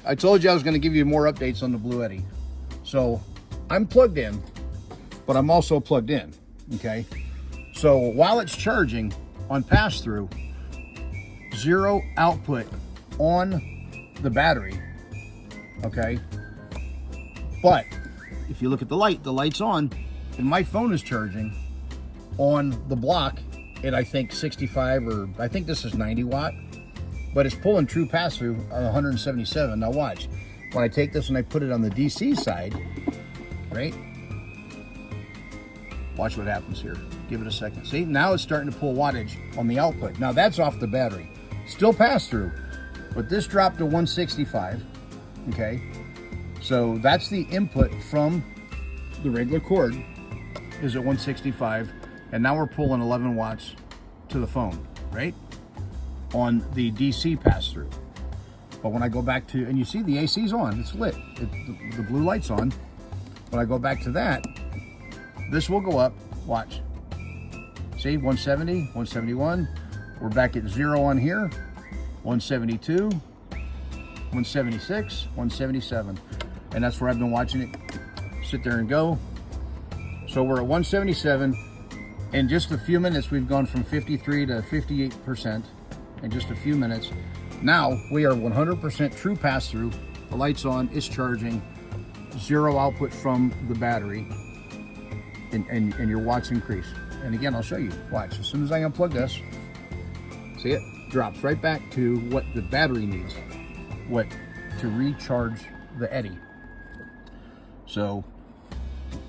I told you I was going to give you more updates on the BLUETTI. So I'm plugged in, but I'm also plugged in, okay? So while it's charging on pass-through, zero output on the battery, okay? But if you look at the light's on, and my phone is charging on the block at I think 65, or I think this is 90 watt, but it's pulling true pass-through on 177. Now watch, when I take this and I put it on the DC side, right? Watch what happens here. Give it a second. See, now it's starting to pull wattage on the output. Now that's off the battery. Still pass-through, but this dropped to 165, okay? So that's the input from the regular cord is at 165, and now we're pulling 11 watts to the phone, right? On the DC pass-through. But when I go back to, and you see the AC's on, it's lit, the blue light's on. When I go back to that, this will go up, watch. See, 170, 171. We're back at 0 on here, 172, 176, 177. And that's where I've been watching it sit there and go. So we're at 177. In just a few minutes, we've gone from 53 to 58% in just a few minutes. Now we are 100% true pass-through. The light's on, it's charging, zero output from the battery, and your watts increase. And again, I'll show you, watch, as soon as I unplug this, see it drops right back to what the battery needs, to recharge the eddy. So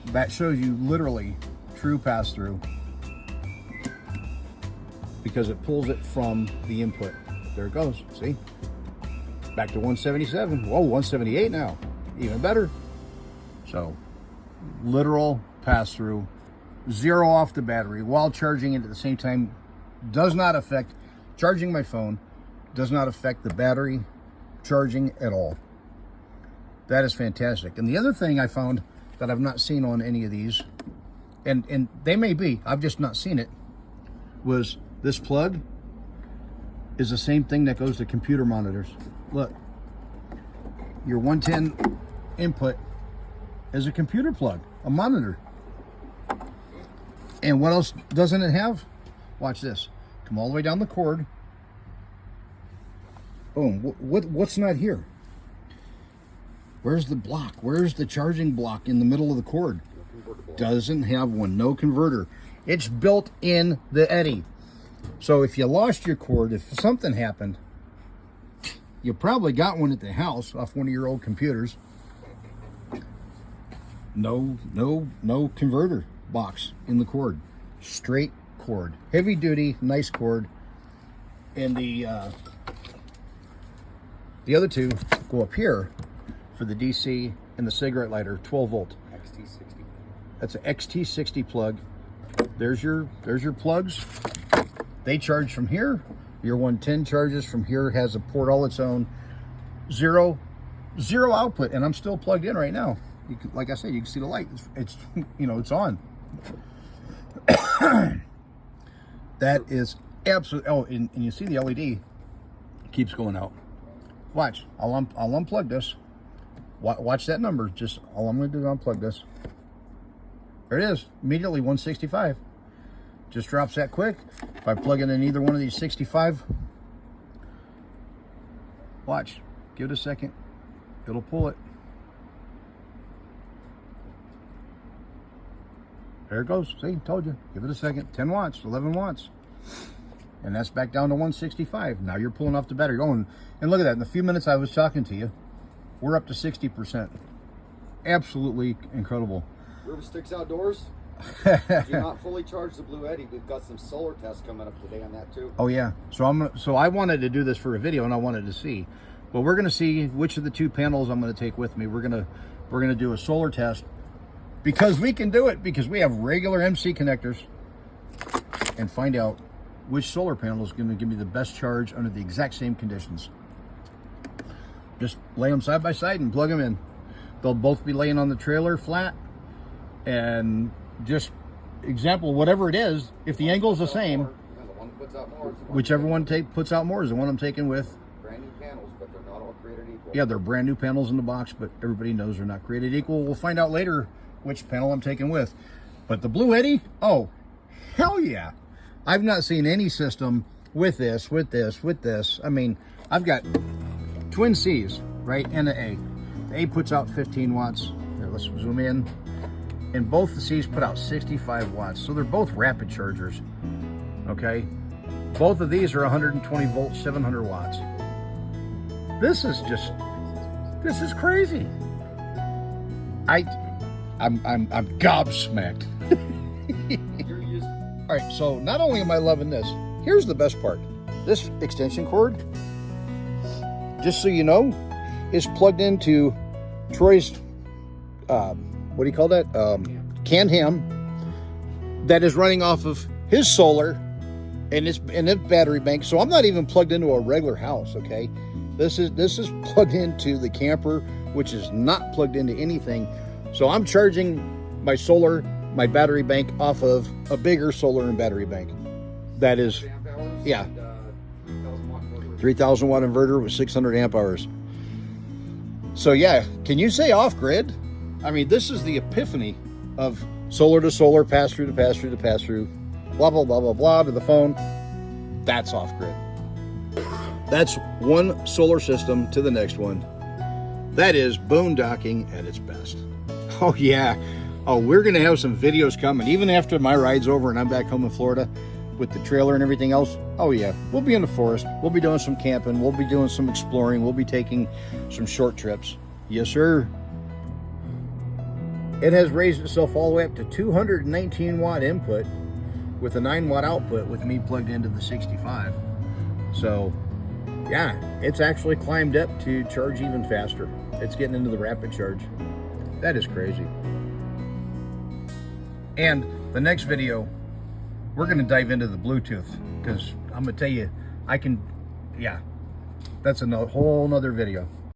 that shows you literally true pass-through, because it pulls it from the input. There it goes, see? Back to 177, whoa, 178 now, even better. So, literal pass-through, zero off the battery while charging it at the same time. Does not affect, charging my phone does not affect the battery charging at all. That is fantastic. And the other thing I found that I've not seen on any of these, and they may be, I've just not seen it, was this plug is the same thing that goes to computer monitors. Look, your 110 input is a computer plug, a monitor. And what else doesn't it have? Watch this. Come all the way down the cord. Boom. What's not here? Where's the block? Where's the charging block in the middle of the cord? Doesn't have one. No converter. It's built in the eddy. So if you lost your cord, if something happened, you probably got one at the house off one of your old computers. No converter box in the cord. Straight cord. Heavy duty, nice cord. And the other two go up here for the DC and the cigarette lighter, 12 volt. XT60. That's an XT60 plug. There's your plugs. They charge from here. Your 110 charges from here, has a port all its own. Zero output, and I'm still plugged in right now. You can, like I said, you can see the light. It's you know, it's on. That is absolutely. Oh, and you see the LED keeps going out. Watch. I'll unplug this. Watch that number. Just all I'm going to do is unplug this. There it is. Immediately 165. Just drops that quick. If I plug it in either one of these 65, watch. Give it a second. It'll pull it. There it goes. See, told you. Give it a second. 10 watts, 11 watts. And that's back down to 165. Now you're pulling off the battery. Going, and look at that. In the few minutes I was talking to you, we're up to 60%. Absolutely incredible. River Sticks Outdoors. Do not fully charge the BLUETTI. We've got some solar tests coming up today on that too. Oh yeah. So I wanted to do this for a video, and I wanted to see. But we're going to see which of the two panels I'm going to take with me. We're going to do a solar test, because we can do it, because we have regular MC connectors, and find out which solar panel is going to give me the best charge under the exact same conditions. Just lay them side by side and plug them in. They'll both be laying on the trailer flat, and just example, whatever it is, if the angle is the same, puts out more, whichever one puts out more is the one I'm taking with. Brand new panels, but they're not all created equal. Yeah, they're brand new panels in the box, but everybody knows they're not created equal. We'll find out later which panel I'm taking with. But the BLUETTI, oh, hell yeah. I've not seen any system with this. I mean, I've got twin C's, right, and an A. The A puts out 15 watts. Here, let's zoom in. And both the C's put out 65 watts. So they're both rapid chargers, okay? Both of these are 120 volts, 700 watts. This is crazy. I'm gobsmacked. All right, so not only am I loving this, here's the best part. This extension cord, just so you know, is plugged into Troy's, what do you call that? Can-Ham, that is running off of his solar and its battery bank. So I'm not even plugged into a regular house, okay? This is plugged into the camper, which is not plugged into anything. So I'm charging my solar, my battery bank off of a bigger solar and battery bank. That is, yeah, 3,000 watt inverter with 600 amp hours. So yeah, can you say off grid? I mean, this is the epiphany of solar to solar, pass through to pass through to pass through, blah, blah, blah, blah, blah, to the phone. That's off grid. That's one solar system to the next one. That is boondocking at its best. Oh yeah. Oh, we're gonna have some videos coming, even after my ride's over and I'm back home in Florida with the trailer and everything else. Oh yeah, we'll be in the forest. We'll be doing some camping. We'll be doing some exploring. We'll be taking some short trips. Yes, sir. It has raised itself all the way up to 219 watt input with a 9 watt output with me plugged into the 65. So yeah, it's actually climbed up to charge even faster. It's getting into the rapid charge. That is crazy. And the next video, we're going to dive into the Bluetooth, because I'm going to tell you, yeah, that's a whole nother video.